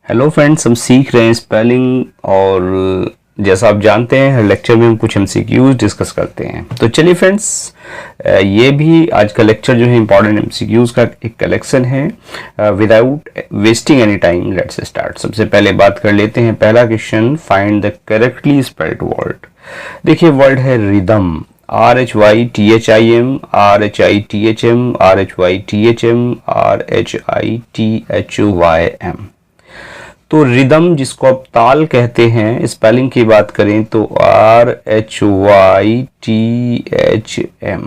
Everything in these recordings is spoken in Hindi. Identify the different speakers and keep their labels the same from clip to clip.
Speaker 1: हेलो फ्रेंड्स, हम सीख रहे हैं स्पेलिंग और जैसा आप जानते हैं हर लेक्चर में हम कुछ एमसीक्यूज डिस्कस करते हैं। तो चलिए फ्रेंड्स, ये भी आज का लेक्चर जो है इंपॉर्टेंट एमसीक्यूज का एक कलेक्शन है। Without wasting any time let's start. सबसे पहले बात कर लेते हैं पहला question, find the correctly spelled word. देखिए वर्ड है rhythm, RHYTHIM, RHITHM, RHYTHM, RHITHYM। तो रिदम जिसको आप ताल कहते हैं, स्पेलिंग की बात करें तो RHYTHM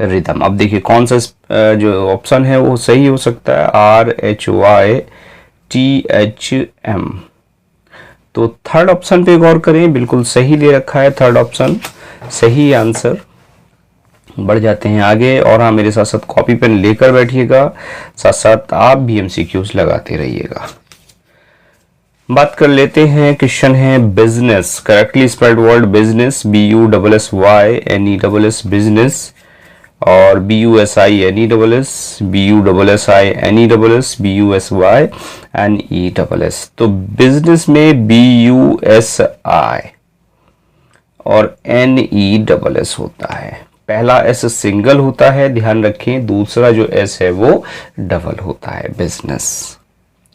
Speaker 1: रिदम। अब देखिए कौन सा जो ऑप्शन है वो सही हो सकता है, RHYTHM। तो थर्ड ऑप्शन पे गौर करें, बिल्कुल सही दे रखा है थर्ड ऑप्शन, सही आंसर। बढ़ जाते हैं आगे, और हाँ मेरे साथ साथ कॉपी पेन लेकर बैठिएगा, साथ साथ आप भी एमसीक्यूज लगाते रहिएगा। बात कर लेते हैं, क्वेश्चन है business, correctly spelled word business, BUSSYNESS business, और BUSINESS, BUSSINESS, BUSYNESS। तो बिजनेस में BUSI और NESS होता है। पहला S सिंगल होता है, ध्यान रखें, दूसरा जो S है वो डबल होता है, बिजनेस,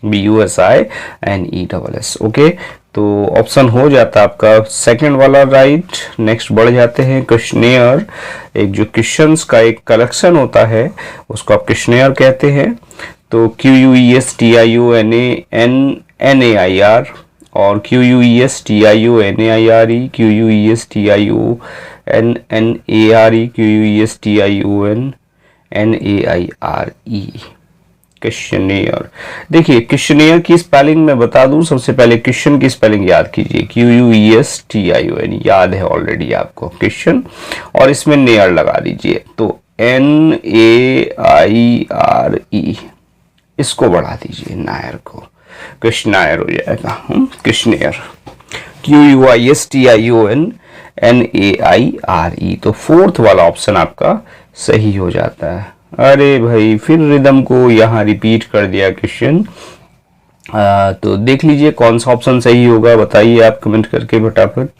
Speaker 1: BUSINESS। ओके, तो ऑप्शन हो जाता है आपका सेकंड वाला राइट। नेक्स्ट बढ़ जाते हैं, क्वेश्चनेयर, एक जो क्वेश्चंस का एक कलेक्शन होता है उसको आप क्वेश्चनेयर कहते हैं। तो QUESTIONAIR और QUESTIONAIRE, QUESTIONNARE, QUESTIONNAIRE, क्वेश्चनेयर। देखिए क्वेश्चनेयर की स्पेलिंग मैं बता दूं, सबसे पहले क्वेश्चन की स्पेलिंग याद कीजिए, QUESTION, याद है ऑलरेडी आपको क्वेश्चन, और इसमें नेयर लगा दीजिए, तो NAIRE, इसको बढ़ा दीजिए नायर को, क्वेश्चनायर हो जाएगा, क्वेश्चनेयर, QUESTIONNAIRE। तो फोर्थ वाला ऑप्शन आपका सही हो जाता है। अरे भाई, फिर रिदम को यहाँ रिपीट कर दिया क्वेश्चन। तो देख लीजिए कौन सा ऑप्शन सही होगा, बताइए आप कमेंट करके फटाफट।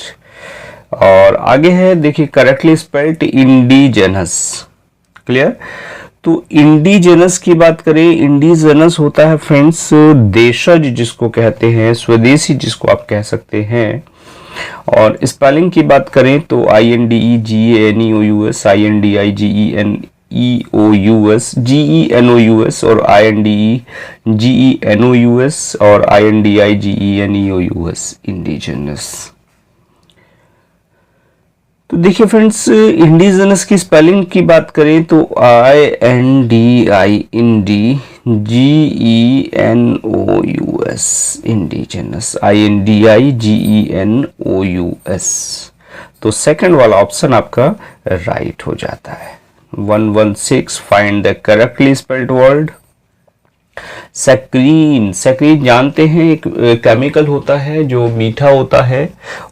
Speaker 1: और आगे है, देखिए करेक्टली स्पेल्ड इंडिजेनस, क्लियर। तो इंडिजेनस की बात करें, इंडिजेनस होता है फ्रेंड्स देशज जिसको कहते हैं, स्वदेशी जिसको आप कह सकते हैं। और स्पेलिंग की बात करें तो INDEGENOUS, INDIGENEOUS, GENOUS और INDEGENOUS और INDIGENEOUS, इंडिजिनस। तो देखिए फ्रेंड्स, इंडिजिनस की स्पेलिंग की बात करें तो INDIGENOUS, इंडिजिनस, INDIGENOUS। तो सेकंड वाला ऑप्शन आपका राइट हो जाता है। 116, find the correctly spelled word. Saccharin, saccharin जानते हैं एक केमिकल होता है जो मीठा होता है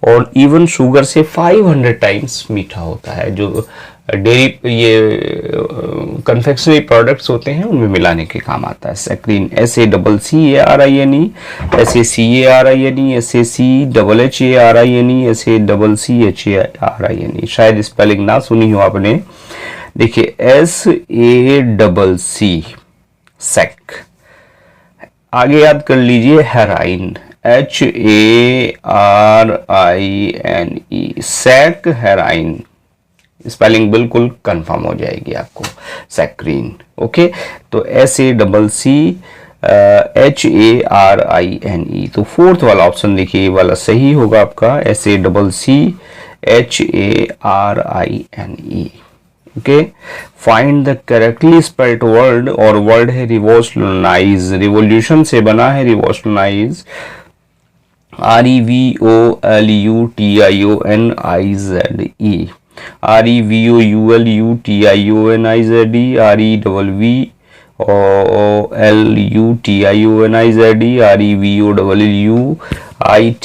Speaker 1: और इवन शुगर से 500 टाइम्स मीठा होता है, जो डेयरी ये कन्फेक्शनरी प्रोडक्ट्स होते हैं उनमें मिलाने के काम आता है saccharin. SACCARINE, SACARINE, SACHHARINE, SACCHARINE। शायद स्पेलिंग ना सुनी हो आपने। देखिए SACC, सेक। आगे याद कर लीजिए हेराइन, HARINE, सैक हेराइन। स्पेलिंग बिल्कुल कंफर्म हो जाएगी आपको, सैक्रीन। ओके, तो SACCHARINE। तो फोर्थ वाला ऑप्शन देखिए ये वाला सही होगा आपका, SACCHARINE। Okay, find the correctly spelled word, और वर्ड है रिवोल्यूशनाइज, रिवोल्यूशन से बना है रिवोल्यूशनाइज, REVOLUTIONIZE, REVOLUTIONIZE,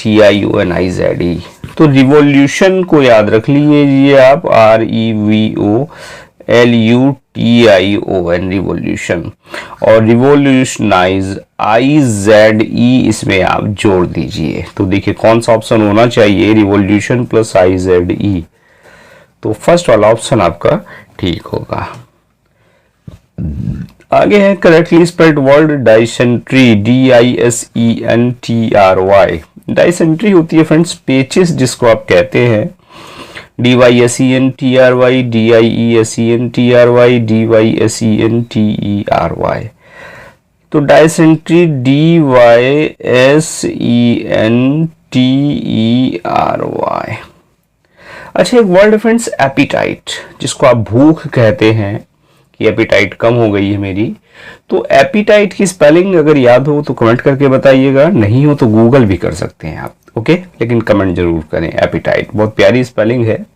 Speaker 1: REVOLUTIONIZE। तो रिवॉल्यूशन को याद रख लीजिए आप, REVOLUTION LUTION रिवॉल्यूशन, और रिवॉल्यूशनाइज IZE इसमें आप जोड़ दीजिए। तो देखिए कौन सा ऑप्शन होना चाहिए, रिवॉल्यूशन प्लस IZE। तो फर्स्ट वाला ऑप्शन आपका ठीक होगा। आगे है correctly spelled word dysentery, DISENTRY। Dysentery होती है फ्रेंड्स पेचिस जिसको आप कहते हैं, DYSENTRY, DIESENTRY, DYSENTERY। तो डाइसेंट्री DYSENTERY। अच्छा एक वर्ड है फ्रेंड्स एपिटाइट, जिसको आप भूख कहते हैं कि एपिटाइट कम हो गई है मेरी। तो एपिटाइट की स्पेलिंग अगर याद हो तो कमेंट करके बताइएगा, नहीं हो तो गूगल भी कर सकते हैं आप, ओके, लेकिन कमेंट जरूर करें। एपिटाइट बहुत प्यारी स्पेलिंग है।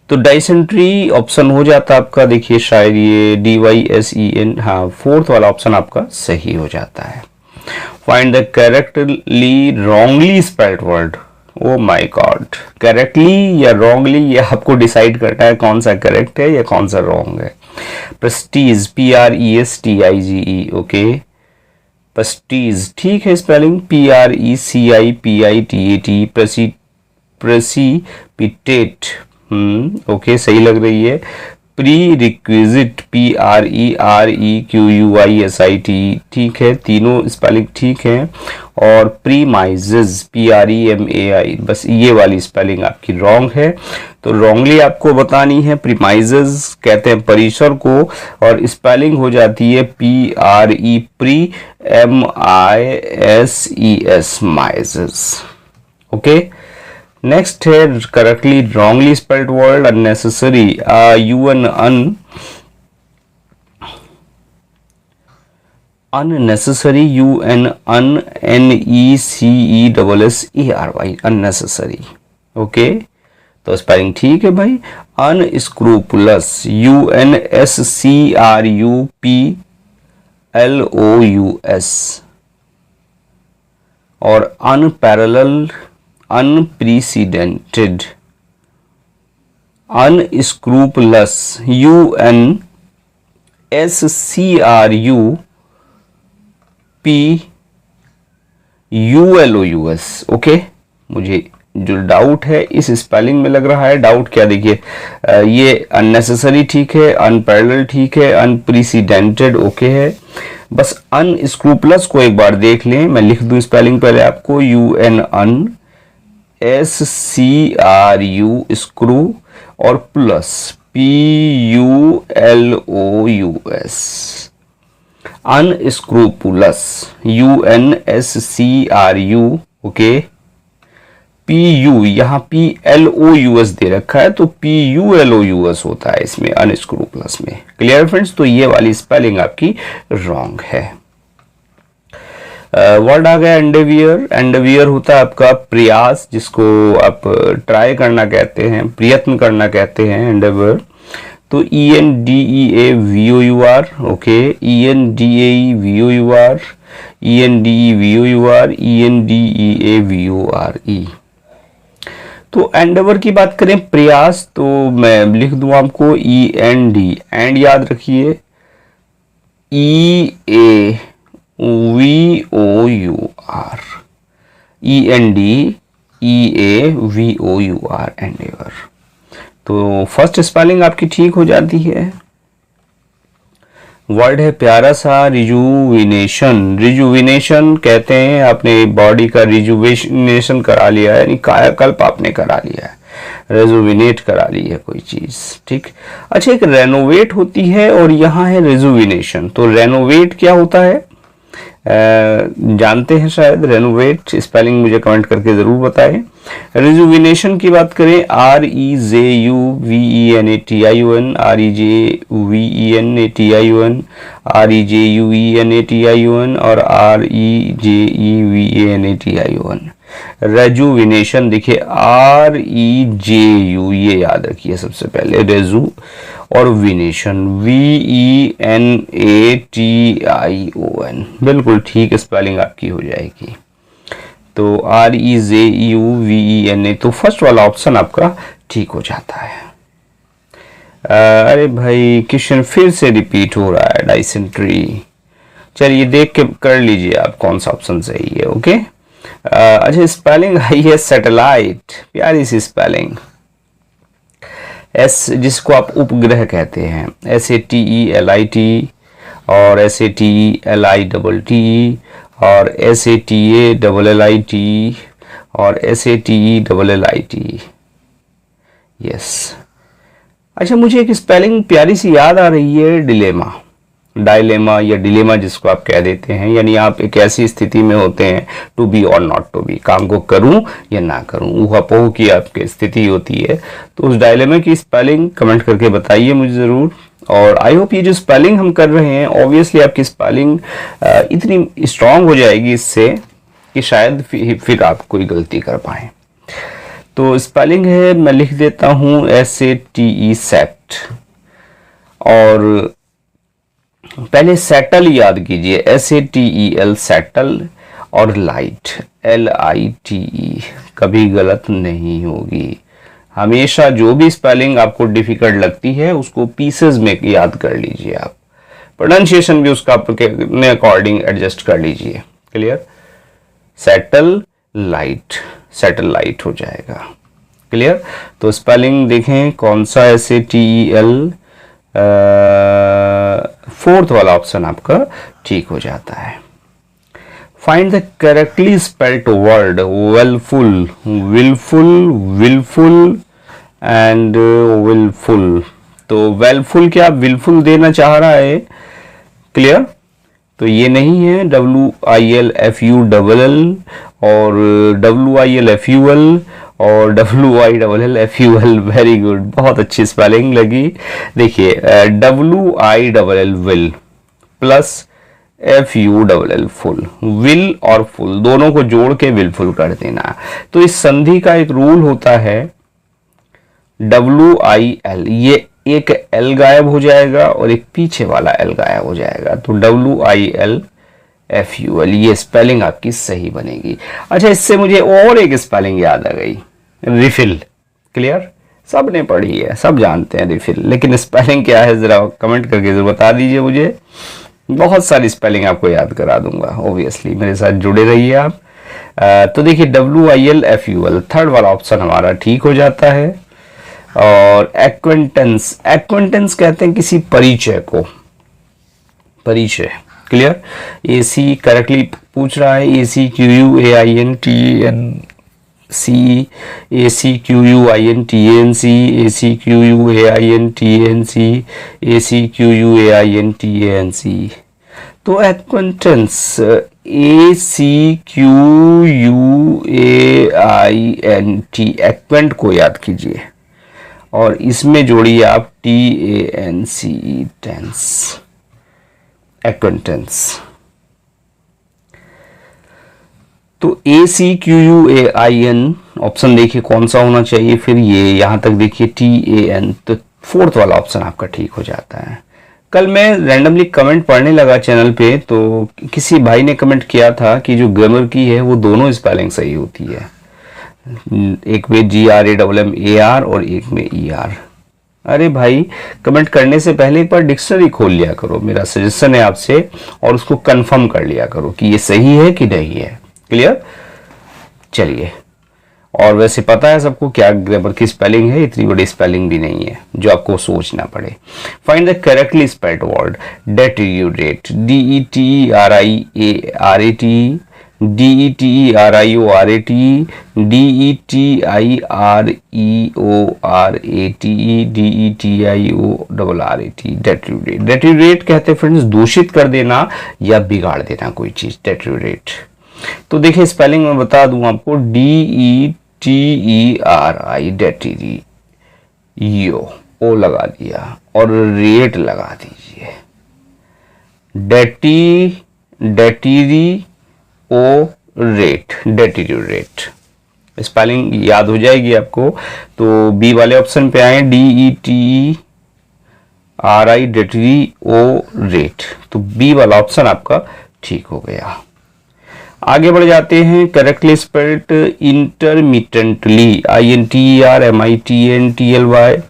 Speaker 1: तो डाइसेंट्री ऑप्शन हो जाता आपका, देखिए शायद ये DYSEN, हाँ फोर्थ वाला ऑप्शन आपका सही हो जाता है। Find the correctly wrongly spelled word. Oh my God, correctly या रॉन्गली ये आपको डिसाइड करना है कौन सा करेक्ट है या कौन सा रॉन्ग है। प्रेस्टीज, PRESTIGE, ओके, प्रेस्टीज ठीक है स्पेलिंग, PRECIPITAT, प्रेसिपिटेट, ओके सही लग रही है। प्री रिक्विजिट, PREREQUISIT, ठीक है, तीनों स्पेलिंग ठीक है। और प्रीमाइजेज, PREMAI, बस ये वाली स्पेलिंग आपकी रॉन्ग है। तो रॉन्गली आपको बतानी है, प्रीमाइजेज कहते हैं परिसर को, और स्पेलिंग हो जाती है PRE pre MISES mises, okay. Next है correctly wrongly spelled word unnecessary, unnecessary, UNNECESSERY, unnecessary, okay. तो स्पेलिंग ठीक है भाई। अनस्क्रूपुलस, UNSCRUPLOUS, और unparalleled, unprecedented, unscrupulous, UNSCRUPULOUS, okay. मुझे जो डाउट है इस स्पेलिंग में लग रहा है, डाउट क्या, देखिए ये अननेसेसरी ठीक है, अनपैरेलल ठीक है, अनप्रेसिडेंटेड ओके है, बस अनस्क्रूपुलस को एक बार देख लें। मैं लिख दूं स्पेलिंग पहले आपको, UNNSCRU स्क्रू और plus PULOUS, अनस्क्रूपुलस, UNSCRU, okay. PU यहाँ PLOUS दे रखा है, तो PULOUS होता है इसमें अनस्क्रूपुलस में। क्लियर फ्रेंड्स, तो ये वाली स्पेलिंग आपकी रॉन्ग है। वर्ड आ गया एंडेवियर। एंडेवियर होता है आपका प्रयास, जिसको आप ट्राई करना कहते हैं, प्रयत्न करना कहते हैं, एंडेवियर। तो ENDEAVOUR, okay, ENDAEVOUR, ENDEVOUR, ENDEAVORE। तो एंडेवर की बात करें प्रयास, तो मैं लिख दूं आपको END, एंड याद रखिए, EAVOUR, ENDEAVOUR, एंडेवर। तो फर्स्ट स्पेलिंग आपकी ठीक हो जाती है। वर्ड है प्यारा सा रिजुविनेशन। रिजुविनेशन कहते हैं आपने बॉडी का रिजुविनेशन करा लिया है, यानी कायाकल्प आपने करा लिया है, रेजुविनेट करा ली है कोई चीज, ठीक। अच्छा एक रेनोवेट होती है और यहाँ है रिजुविनेशन। तो रेनोवेट क्या होता है, जानते हैं शायद रेनोवेट, स्पेलिंग मुझे कमेंट करके जरूर बताएं। रिजुविनेशन की बात करें, REJUVENATION, REJUVENATION, REJUVENATION और REJEVENATION। रेजुविनेशन देखिए REJU, ये याद रखिए सबसे पहले, रेजू और विनेशन VENATION, बिल्कुल ठीक स्पेलिंग आपकी हो जाएगी। तो REJUVENA, तो फर्स्ट वाला ऑप्शन आपका ठीक हो जाता है। अरे भाई क्वेश्चन फिर से रिपीट हो रहा है, डाइसेंट्री। चलिए देख के कर लीजिए आप कौन सा ऑप्शन सही है। ओके, अच्छा स्पेलिंग आई है सैटेलाइट, प्यारी सी स्पेलिंग। एस जिसको आप उपग्रह कहते हैं, SATELIT और SATELITT और SATALLIT और SATELLIT। यस, अच्छा मुझे एक स्पेलिंग प्यारी सी याद आ रही है, डिलेमा, डायलेमा या डिलेमा जिसको आप कह देते हैं। यानी आप एक ऐसी स्थिति में होते हैं, टू बी और नॉट टू बी, काम को करूं या ना करूं, ऊहापोह की आपकी स्थिति होती है। तो उस डायलेमा की स्पेलिंग कमेंट करके बताइए मुझे ज़रूर। और आई होप ये जो स्पेलिंग हम कर रहे हैं, ऑब्वियसली आपकी स्पेलिंग इतनी स्ट्रांग हो जाएगी इससे कि शायद फिर आप कोई गलती कर पाएँ। तो स्पेलिंग है, मैं लिख देता हूँ SATE सेट, और पहले सेटल याद कीजिए, SATEL सेटल, और लाइट LITE, कभी गलत नहीं होगी। हमेशा जो भी स्पेलिंग आपको डिफिकल्ट लगती है उसको पीसेस में याद कर लीजिए आप, प्रोनाउंसिएशन भी उसका अपने अकॉर्डिंग एडजस्ट कर लीजिए। क्लियर, सेटल लाइट, सैटेलाइट हो जाएगा। क्लियर, तो स्पेलिंग देखें कौन सा, SATEL, फोर्थ वाला ऑप्शन आपका ठीक हो जाता है। Find the correctly spelled word wellful, wilful, wilful and wilful. तो वेलफुल क्या विलफुल देना चाह रहा है? क्लियर, तो ये नहीं है, WILFULL और WILFUL और WILLFUL। वेरी गुड, बहुत अच्छी स्पेलिंग लगी। देखिए WILL will plus FULL full, will और फुल दोनों को जोड़ के विलफुल कर देना। तो इस संधि का एक रूल होता है, WIL, ये एक L गायब हो जाएगा और एक पीछे वाला L गायब हो जाएगा, तो WILFUL, ये स्पेलिंग आपकी सही बनेगी। अच्छा, इससे मुझे और एक स्पेलिंग याद आ गई, रिफिल। क्लियर, सब ने पढ़ी है, सब जानते हैं रिफिल, लेकिन स्पेलिंग क्या है जरा कमेंट करके जरूर बता दीजिए मुझे। बहुत सारी स्पेलिंग आपको याद करा दूंगा, ऑब्वियसली मेरे साथ जुड़े रहिए आप। तो देखिए WILFUL, थर्ड वाला ऑप्शन हमारा ठीक हो जाता है। और एक्वेंटेंस, एक्वेंटेंस कहते हैं किसी परिचय को, परिचय। क्लियर, AC करेक्टली पूछ रहा है, ACQUAINTANC, ACQUINTANC, ACQUAINTANC, ACQUAINTANC। तो एक्वेंटेंस ACQUAINT, एक्वेंट को याद कीजिए और इसमें जोड़िए आप TANCE, टेंस, एक्वेंटेंस। तो ACQUAIN ऑप्शन देखिए कौन सा होना चाहिए, फिर ये यहां तक देखिए TAN, तो फोर्थ वाला ऑप्शन आपका ठीक हो जाता है। कल मैं रैंडमली कमेंट पढ़ने लगा चैनल पे, तो किसी भाई ने कमेंट किया था कि जो ग्रामर की है वो दोनों स्पेलिंग सही होती है, एक में GRAMMAR और एक में ER। अरे भाई, कमेंट करने से पहले एक बार डिक्शनरी खोल लिया करो, मेरा सजेशन है आपसे, और उसको कंफर्म कर लिया करो कि ये सही है कि नहीं है। क्लियर, चलिए। और वैसे पता है सबको क्या ग्रामर की स्पेलिंग है, इतनी बड़ी स्पेलिंग भी नहीं है जो आपको सोचना पड़े। Find the correctly spelled word deteriorate, DETERIORAT, DETERIORAT, DETIREORAT, deteriorate. Deteriorate कहते हैं फ्रेंड्स दूषित कर देना या बिगाड़ देना कोई चीज, डेटेरियोरेट। तो देखिए स्पेलिंग मैं बता दूं आपको, DETERI, डेटेरियो, ओ लगा दिया और रेट लगा दीजिए, डेटेरियोरेट, डेटेरियोरेट। स्पेलिंग याद हो जाएगी आपको। तो बी वाले ऑप्शन पे आए, DETERI, डेटेरियोरेट, तो बी वाला ऑप्शन आपका ठीक हो गया। आगे बढ़ जाते हैं, करेक्टली स्पेल्ड इंटरमिटेंटली, INTERMITENTLY,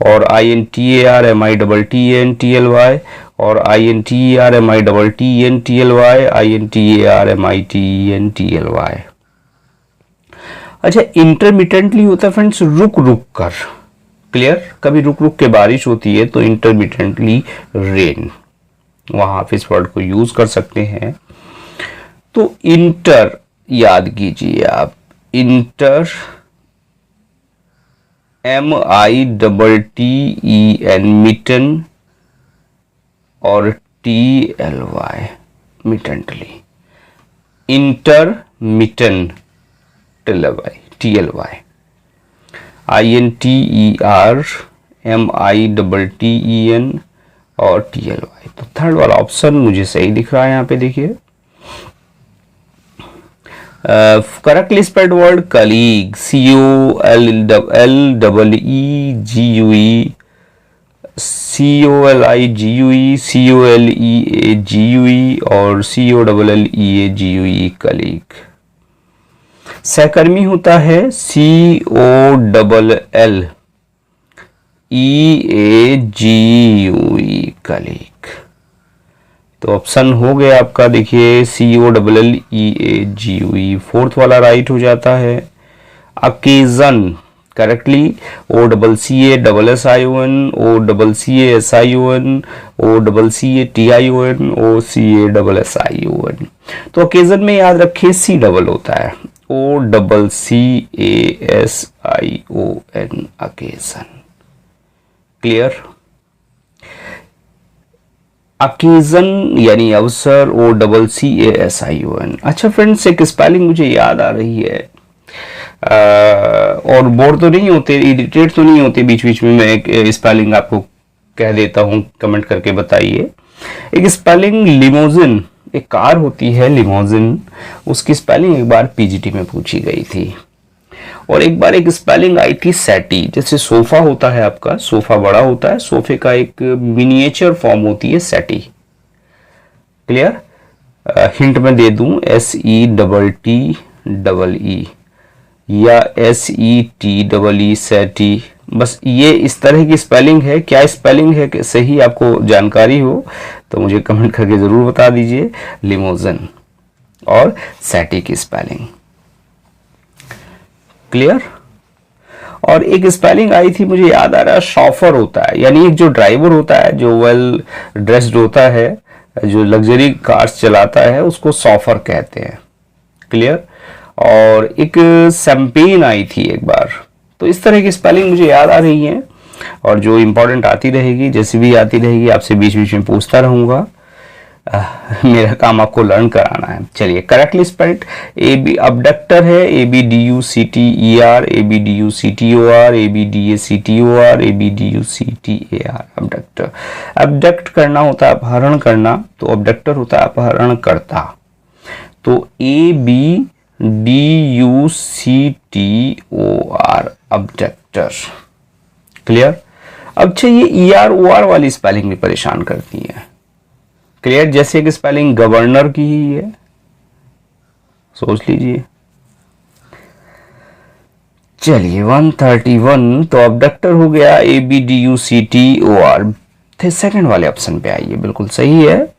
Speaker 1: और INTARMITTENTLY और INTARMITTENTLY INTARMITTENTLY। अच्छा, इंटरमिटेंटली होता है फ्रेंड्स रुक रुक कर। क्लियर? कभी रुक रुक के बारिश होती है तो इंटरमिटेंटली रेन, वहां आप इस वर्ड को यूज कर सकते हैं। तो इंटर याद कीजिए आप, इंटर MITTEN मिटन और TLY मिटेंटली, इंटरमिटेंट TLY INTERMITTEN और TLY। तो थर्ड वाला ऑप्शन मुझे सही दिख रहा है यहाँ पे, देखिए। Correctly spelled word colleague, COLLEGUE और COLLEAGUE कलीग। सहकर्मी होता है COLLEAGUE कलीग। तो ऑप्शन हो गया आपका, देखिए COLLEAGUE, फोर्थ वाला राइट हो जाता है। Occasion correctly OCCASSION OCCASION OCCATION OCASSION। तो ओकेजन में याद रखिए C डबल होता है, OCCASION अकेजन। क्लियर? अकेजन यानी अवसर, OCCASION। अच्छा फ्रेंड्स, एक स्पेलिंग मुझे याद आ रही है, और बोर तो नहीं होते, इरिटेट तो नहीं होते बीच बीच में, मैं एक स्पेलिंग आपको कह देता हूं, कमेंट करके बताइए। एक स्पेलिंग लिमोजिन, एक कार होती है लिमोजिन, उसकी स्पेलिंग एक बार पीजीटी में पूछी गई थी। और एक बार एक स्पेलिंग आई थी सैटी, जैसे सोफा होता है आपका, सोफा बड़ा होता है, सोफे का एक मिनिएचर फॉर्म होती है सैटी। क्लियर? हिंट में दे दूं, SETTEE या SETEE सैटी, बस ये इस तरह की स्पेलिंग है। क्या स्पेलिंग है कि सही आपको जानकारी हो तो मुझे कमेंट करके जरूर बता दीजिए, लिमोजिन और सैटी की स्पेलिंग। क्लियर? और एक स्पेलिंग आई थी, मुझे याद आ रहा है, शॉफर होता है, यानी एक जो ड्राइवर होता है, जो वेल ड्रेस्ड होता है, जो लग्जरी कार्स चलाता है, उसको शॉफर कहते हैं। क्लियर? और एक शैंपेन आई थी एक बार। तो इस तरह की स्पेलिंग मुझे याद आ रही है, और जो इंपॉर्टेंट आती रहेगी, जैसी भी आती रहेगी, आपसे बीच बीच में पूछता रहूंगा। मेरा काम आपको लर्न कराना है। चलिए, करेक्टली स्पेल्ड अबडक्टर है, ABDUCTER ABDUCTOR ABDACTOR ABDUCTAR abductor. Abduct करना होता है अपहरण करना, तो अबडक्टर होता है अपहरण करता। तो ABDUCTOR अबडक्टर। क्लियर? अब अच्छा, ये EROR वाली स्पेलिंग भी परेशान करती है। क्लियर? जैसे कि स्पेलिंग गवर्नर की ही है, सोच लीजिए। चलिए 131, तो अबडक्टर हो गया ABDUCTOR। सेकंड वाले ऑप्शन पे आइए, बिल्कुल सही है,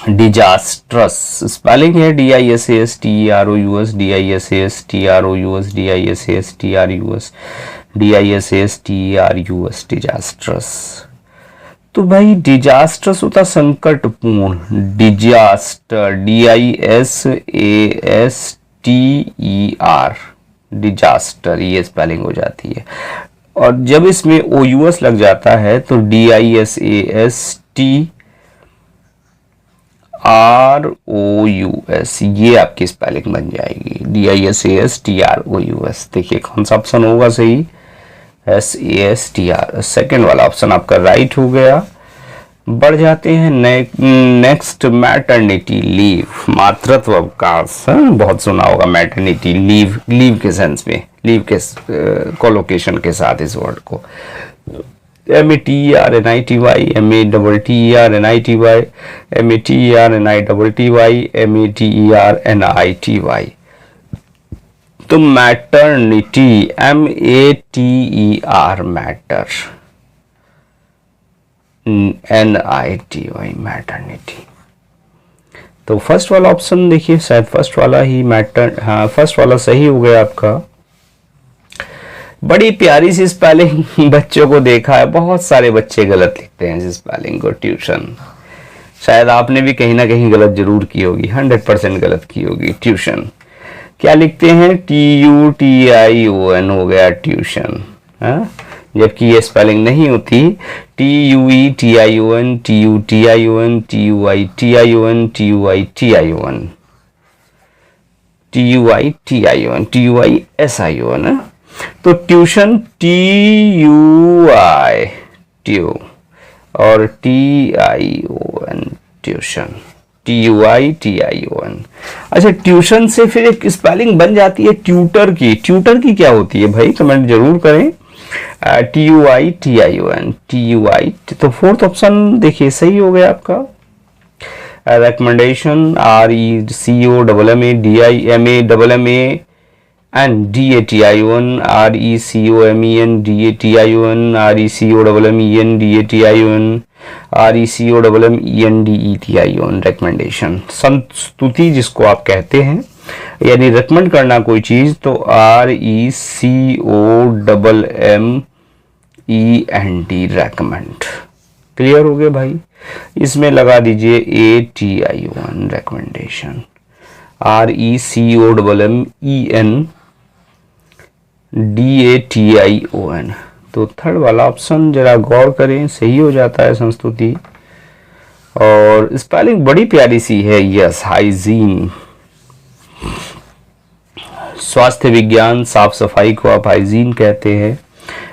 Speaker 1: डिजास्ट्रस। स्पेलिंग है DISASTEROUS DISASTEROUS DISASTEROUS DISASTEROUS disastrous. तो भाई डिजास्ट्रस होता संकटपूर्ण, डिजास्टर DISASTER डिजास्टर, ये स्पेलिंग हो जाती है। और जब इसमें OUS लग जाता है तो DISASTROUS, ये आपकी स्पेलिंग बन जाएगी, DISASTROUS। देखिए कौन सा ऑप्शन होगा सही, SASTR। सेकेंड वाला ऑप्शन आपका राइट हो गया। बढ़ जाते हैं नेक्स्ट, मैटरनिटी लीव, मातृत्व अवकाश। बहुत सुना होगा मैटरनिटी लीव, लीव के सेंस में, लीव के कोलोकेशन के साथ इस वर्ड को, METERNITY METTERNITY METTERNITY METTERNITY। तो maternity, METER, matter, NITY, maternity. तो फर्स्ट वाला ऑप्शन देखिए, शायद फर्स्ट वाला ही मैटर, हाँ फर्स्ट वाला सही हो गया आपका। बड़ी प्यारी सी स्पेलिंग बच्चों को देखा है, बहुत सारे बच्चे गलत लिखते हैं इस स्पेलिंग को ट्यूशन। शायद आपने भी कहीं ना कहीं गलत जरूर की होगी, 100% गलत की होगी। ट्यूशन क्या लिखते हैं, TUTION हो गया ट्यूशन, जबकि ये स्पेलिंग नहीं होती, TUETION, TUTION, TUITION, TUITION, TUISION। तो ट्यूशन TUI, ट्यू, और TION, ट्यूशन, TUITION। अच्छा, ट्यूशन से फिर एक स्पेलिंग बन जाती है ट्यूटर की। ट्यूटर की क्या होती है भाई, कमेंट जरूर करें। TUITION, TUI। तो फोर्थ ऑप्शन देखिए सही हो गया आपका। Recommendation, RECOMMADIMAMMA and DATION, RECOMEN DATION, RECOMMEN DATION, RECOMMEN DETION, recommendation, संस्तुति जिसको आप कहते हैं, यानी रिकमेंड करना कोई चीज, तो RECOMMEND, रेकमेंड। क्लियर हो गया भाई। इसमें लगा दीजिए ATION, रिकमेंडेशन, RECOMMEN DATION। तो थर्ड वाला ऑप्शन जरा गौर करें, सही हो जाता है संस्तुति। और स्पेलिंग बड़ी प्यारी सी है, यस, हाइजीन, स्वास्थ्य विज्ञान, साफ सफाई को आप हाइजीन कहते हैं।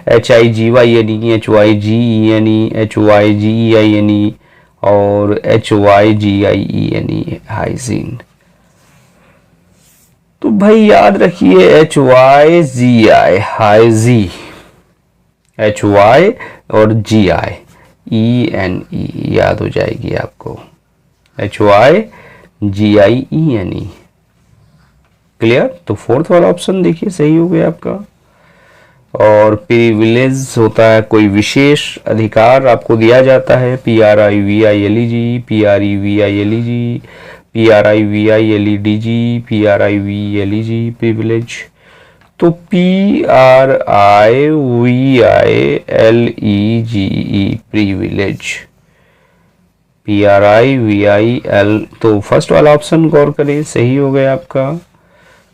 Speaker 1: HIGYNE, HYGENE, HYGEINE और HYGIENE, हाइजीन। तो भाई याद रखिए HYGI, हाइजी, HY और GIENE, याद हो जाएगी आपको, HYGIENE। क्लियर। तो फोर्थ वाला ऑप्शन देखिए सही हो गया आपका। और प्रिविलेज होता है कोई विशेष अधिकार आपको दिया जाता है, PRIVILEG, PREVILEG, PRIVILEDG, PRIVILEG, privilege. तो PRIVILEGE, प्रिविलेज, PRIVIL। तो फर्स्ट वाला ऑप्शन गौर करें, सही हो गया आपका।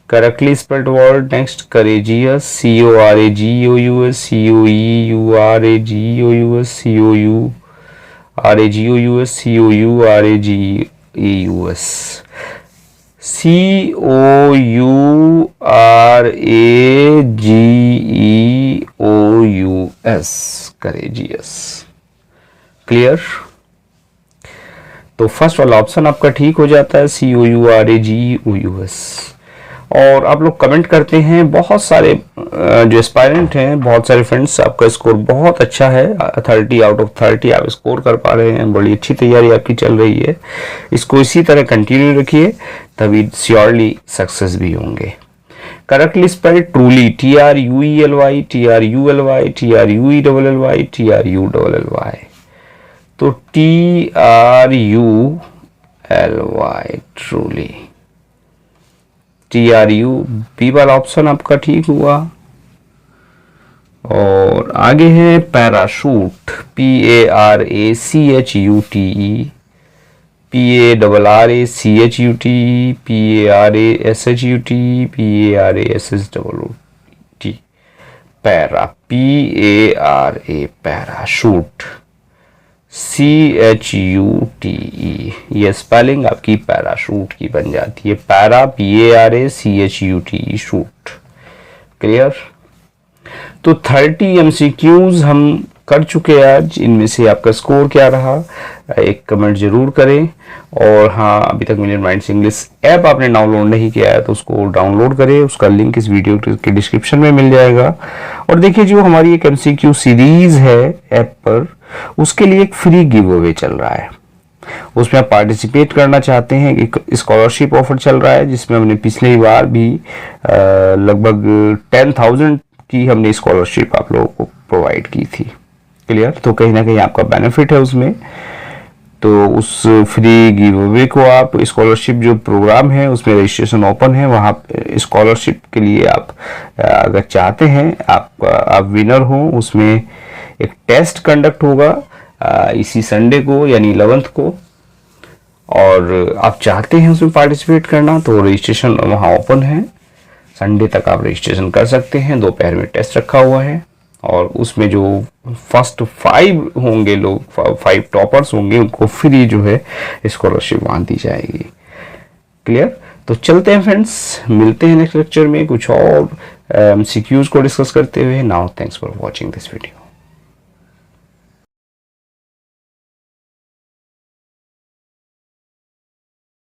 Speaker 1: Correctly spelled word, next courageous, CORAGOUS, COEURAGOUS, COURAGOUS, COURAGEUS, COURAGEOUS, courageous. Clear. तो फर्स्ट वाला ऑप्शन आपका ठीक हो जाता है, COURAGEOUS। और आप लोग कमेंट करते हैं, बहुत सारे जो एस्पायरेंट हैं, बहुत सारे फ्रेंड्स, आपका स्कोर बहुत अच्छा है, 30 आउट ऑफ 30 आप स्कोर कर पा रहे हैं, बड़ी अच्छी तैयारी आपकी चल रही है। इसको इसी तरह कंटिन्यू रखिए, तभी श्योरली सक्सेस भी होंगे। Correctly spell truly, TRUELY, TRULY, TRUELLY, TRULLY। तो TRULY, ट्रूली, TRU, बी वाला ऑप्शन आपका ठीक हुआ। और आगे है parachute, PARACHUTE, PARRACHUT, PARASHUT, PARASSHUT, para, PARA, parachute, CHUTE, ये स्पेलिंग आपकी पैराशूट की बन जाती है, पैरा, PARACHUTE, शूट। क्लियर। तो 30 MCQs हम कर चुके हैं आज। इनमें से आपका स्कोर क्या रहा, एक कमेंट जरूर करें। और हाँ, अभी तक मिलियन माइंड्स इंग्लिश ऐप आपने डाउनलोड नहीं किया है तो उसको डाउनलोड करें, उसका लिंक इस वीडियो के डिस्क्रिप्शन में मिल जाएगा। और देखिए, जो हमारी एक MCQ सीरीज है ऐप पर, उसके लिए एक फ्री गिव अवे चल रहा है। उसमें आप पार्टिसिपेट करना चाहते हैं, एक स्कॉलरशिप ऑफर चल रहा है जिसमें हमने पिछली बार भी लगभग 10,000 की हमने स्कॉलरशिप आप लोगों को प्रोवाइड की थी। क्लियर? तो कहीं ना कहीं आपका बेनिफिट है उसमें। तो उस फ्री गिव अवे को आप, स्कॉलरशिप जो प्रोग्राम है उसमें रजिस्ट्रेशन ओपन है, वहाँ स्कॉलरशिप के लिए आप अगर चाहते हैं आप विनर हो, उसमें एक टेस्ट कंडक्ट होगा इसी संडे को यानी 11th को, और आप चाहते हैं उसमें पार्टिसिपेट करना तो रजिस्ट्रेशन वहाँ ओपन है। संडे तक आप रजिस्ट्रेशन कर सकते हैं। दोपहर में टेस्ट रखा हुआ है और उसमें जो फर्स्ट 5 होंगे लोग, 5 टॉपर्स होंगे, उनको फ्री जो है स्कॉलरशिप वहाँ दी जाएगी। क्लियर? तो चलते हैं फ्रेंड्स, मिलते हैं नेक्स्ट लेक्चर में कुछ और MCQs को डिस्कस करते हुए। Now thanks for watching this video.